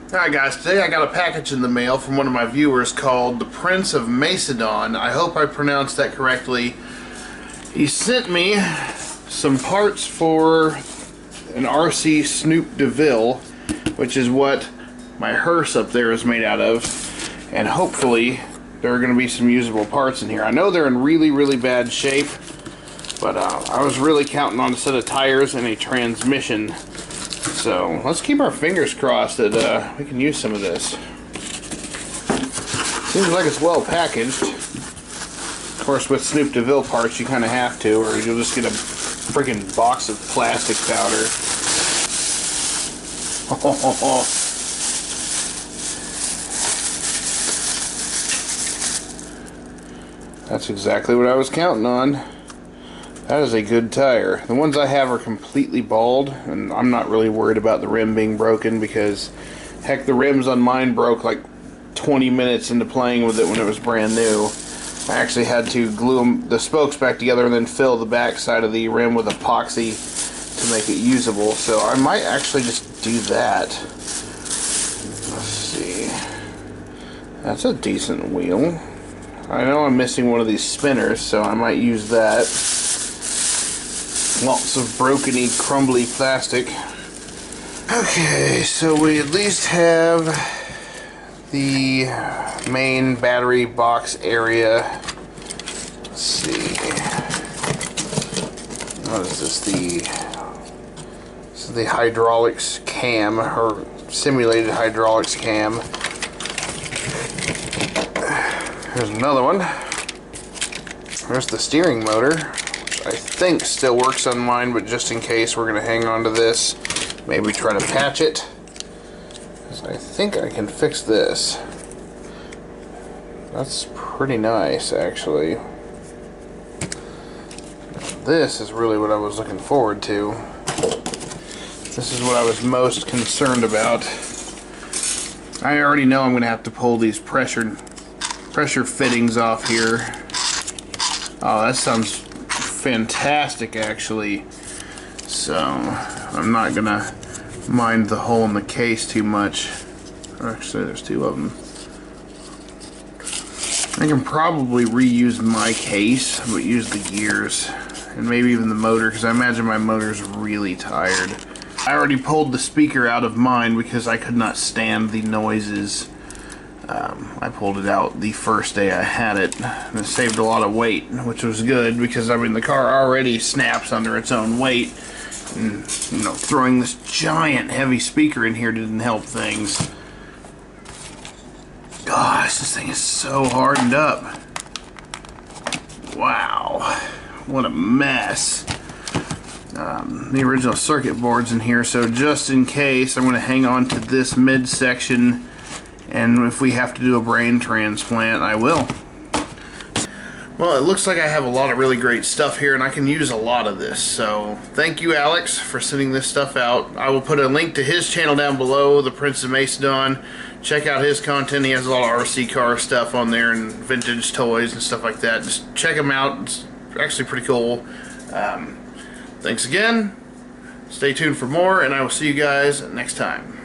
Alright guys, today I got a package in the mail from one of my viewers called the Prince of Macedon. I hope I pronounced that correctly. He sent me some parts for an RC Snoop DeVille, which is what my hearse up there is made out of, and hopefully there are going to be some usable parts in here. I know they're in really bad shape, but I was really counting on a set of tires and a transmission. So let's keep our fingers crossed that we can use some of this. Seems like it's well packaged. Of course, with Snoop DeVille parts, you kind of have to, or you'll just get a freaking box of plastic powder. That's exactly what I was counting on. That is a good tire. The ones I have are completely bald, and I'm not really worried about the rim being broken because, heck, the rims on mine broke like 20 minutes into playing with it when it was brand new. I actually had to glue the spokes back together and then fill the back side of the rim with epoxy to make it usable. So I might actually just do that. Let's see. That's a decent wheel. I know I'm missing one of these spinners, so I might use that. Lots of brokeny, crumbly plastic. Okay, so we at least have the main battery box area. Let's see. What is this? This is the hydraulics cam, or simulated hydraulics cam. Here's another one. There's the steering motor. I think still works on mine, but just in case, we're going to hang on to this. Maybe try to patch it. I think I can fix this. That's pretty nice, actually. This is really what I was looking forward to. This is what I was most concerned about. I already know I'm going to have to pull these pressure fittings off here. Oh, that sounds fantastic, actually. So I'm not gonna mind the hole in the case too much. Actually, there's two of them. I can probably reuse my case, but use the gears and maybe even the motor, because I imagine my motor's really tired. I already pulled the speaker out of mine because I could not stand the noises. I pulled it out the first day I had it, and it saved a lot of weight, which was good because, I mean, the car already snaps under its own weight, and, you know, throwing this giant heavy speaker in here didn't help things. Gosh, this thing is so hardened up. Wow, what a mess. The original circuit board's in here, so just in case, I'm going to hang on to this midsection. And if we have to do a brain transplant, I will. Well, it looks like I have a lot of really great stuff here, and I can use a lot of this. So thank you, Alex, for sending this stuff out. I will put a link to his channel down below, the Prince of Macedon. Check out his content. He has a lot of RC car stuff on there and vintage toys and stuff like that. Just check him out. It's actually pretty cool. Thanks again. Stay tuned for more, and I will see you guys next time.